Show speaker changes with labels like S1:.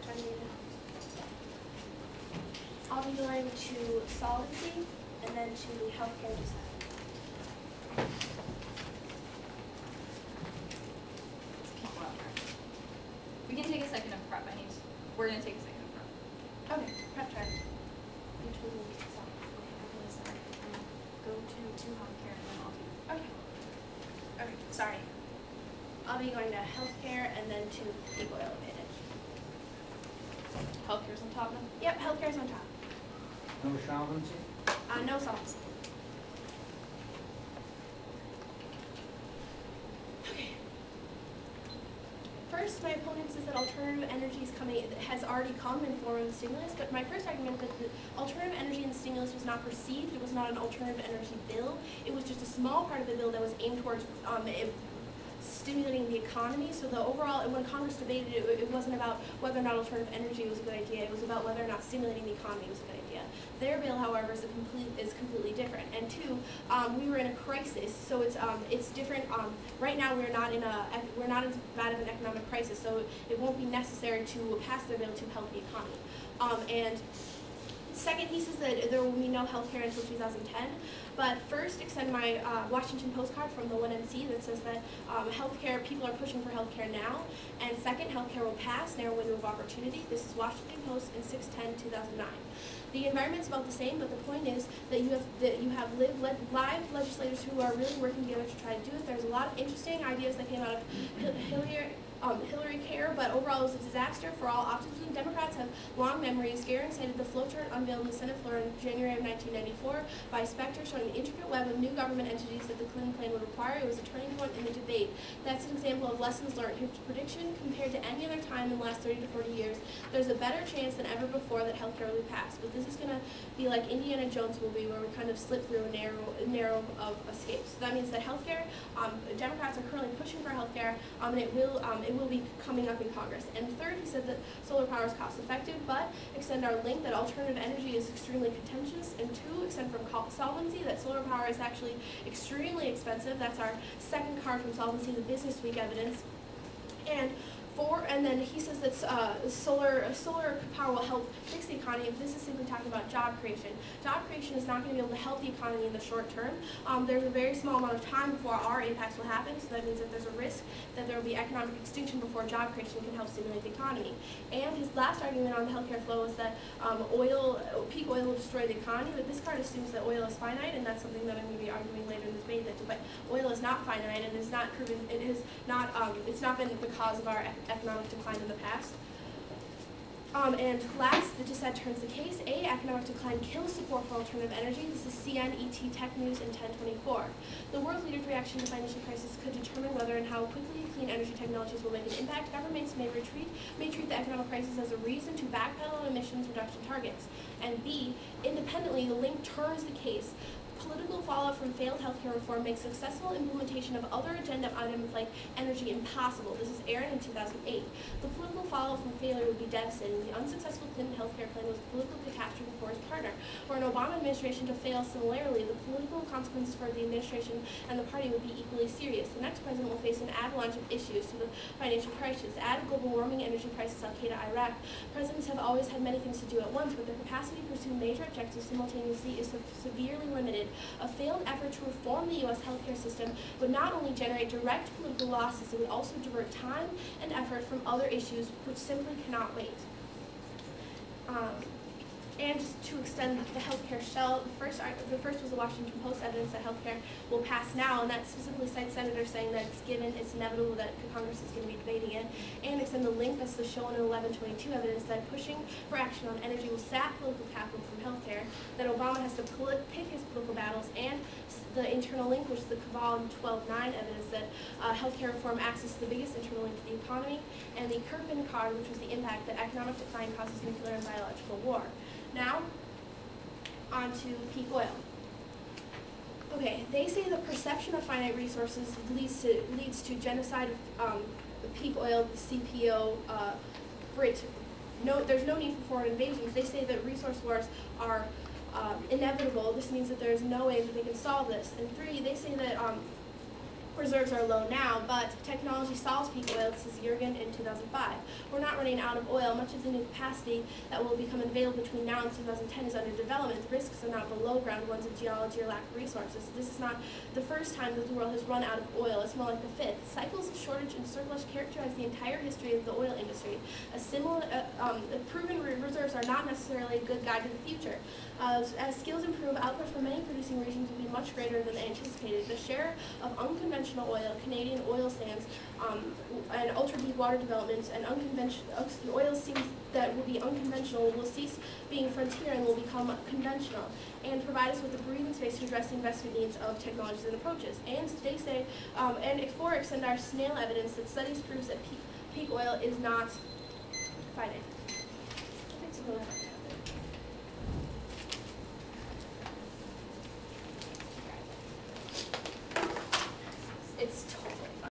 S1: prep time data. I'll be going to solvency and then to healthcare design.
S2: We can take a second of prep. We're going to take a second of prep.
S1: Okay, prep time.
S2: Go to healthcare and then I'll do.
S1: Okay. Okay, sorry. I'll be going to healthcare and then to peak oil advantage.
S2: Healthcare's on top then?
S1: Yep, healthcare's on top.
S3: No solvency?
S1: No solvency. Okay. First, my opponent says that alternative energy has already come in form of the stimulus, but my first argument that the alternative energy in the stimulus was not perceived. It was not an alternative energy bill. It was just a small part of the bill that was aimed towards stimulating the economy. So the overall, when Congress debated it, it wasn't about whether or not alternative energy was a good idea. It was about whether or not stimulating the economy was a good idea. Their bill, however, is completely different. And two, we were in a crisis, so it's different. Right now, we're not as bad of an economic crisis, so it won't be necessary to pass their bill to help the economy. And second, he says that there will be no health care until 2010. But first, extend my Washington postcard from the 1NC that says that healthcare, people are pushing for healthcare now. And second, healthcare will pass, narrow window of opportunity. This is Washington Post in 6/10/2009. The environment's about the same, but the point is that you have live legislators who are really working together to try to do it. There's a lot of interesting ideas that came out of Hillary Care, but overall it was a disaster for all optimism. Democrats have long memories. Guertin cited the flowchart unveiled in the Senate floor in January of 1994 by Specter, showing the intricate web of new government entities that the Clinton plan would require. It was a turning point in the debate. That's an example of lessons learned. His prediction, compared to any other time in the last 30 to 40 years, there's a better chance than ever before that healthcare will be passed. But this is going to be like Indiana Jones movie, where we kind of slip through a narrow of escapes. So that means that healthcare, Democrats are currently pushing for healthcare, and it will be coming up in Congress. And third, he said that solar power is cost effective, but extend our link that alternative energy is extremely contentious. And two, extend from solvency that solar power is actually extremely expensive. That's our second card from solvency, the Business Week evidence. And four, and then he says that solar power will help fix the economy. This is simply talking about job creation. Job creation is not going to be able to help the economy in the short term. There's a very small amount of time before our impacts will happen, so that means that there's a risk that there will be economic extinction before job creation can help stimulate the economy. And his last argument on the healthcare flow is that peak oil will destroy the economy, but this card assumes that oil is finite, and that's something that I'm going to be arguing later in this debate. But oil is not finite, and is not proven. It's not been the cause of our economic decline in the past. And last, the dissent turns the case. A, economic decline kills support for alternative energy. This is CNET Tech News in 1024. The world leader's reaction to financial crisis could determine whether and how quickly clean energy technologies will make an impact. Governments may treat the economic crisis as a reason to backpedal on emissions reduction targets. And B, independently, the link turns the case. Political fallout from failed healthcare reform makes successful implementation of other agenda items like energy impossible. This is Aaron in 2008. The political fallout from failure would be devastating. The unsuccessful Clinton healthcare plan was a political catastrophe for his partner. For an Obama administration to fail similarly, the political consequences for the administration and the party would be equally serious. The next president will face an avalanche of issues to the financial crisis. Add global warming, energy crisis, Al-Qaeda, Iraq. Presidents have always had many things to do at once, but their capacity to pursue major objectives simultaneously is severely limited. A failed effort to reform the U.S. healthcare system would not only generate direct political losses, it would also divert time and effort from other issues which simply cannot wait. And just to extend the healthcare shell, the first was the Washington Post evidence that healthcare will pass now, and that specifically cites senators saying that it's inevitable that Congress is going to be debating it, and extend the link that's the shown in 1122 evidence that pushing for action on energy will sap political capital from healthcare, that Obama has to pick his political battles, and the internal link, which is the Caval in 12.9 evidence that healthcare reform acts as the biggest internal link to the economy, and the Kirkman card, which was the impact that economic decline causes nuclear and biological war. Now, on to peak oil. Okay, they say the perception of finite resources leads to genocide of peak oil, the CPO, Brit. There's no need for foreign invasions. They say that resource wars are inevitable. This means that there's no way that they can solve this. And three, they say that reserves are low now, but technology solves peak oil, says Guertin in 2005. We're not running out of oil. Much of the new capacity that will become available between now and 2010 is under development. The risks are not below ground ones of geology or lack of resources. This is not the first time that the world has run out of oil. It's more like the fifth. Cycles of shortage and surplus characterize the entire history of the oil industry. Proven reserves are not necessarily a good guide to the future. As skills improve, output from many producing regions will be much greater than anticipated. The share of unconventional oil, Canadian oil sands, and ultra-deep water developments, and oil seams that will be unconventional will cease being frontier and will become conventional, and provide us with the breathing space to address the investment needs of technologies and approaches. And they say, and for send our snail evidence that studies proves that peak oil is not finite.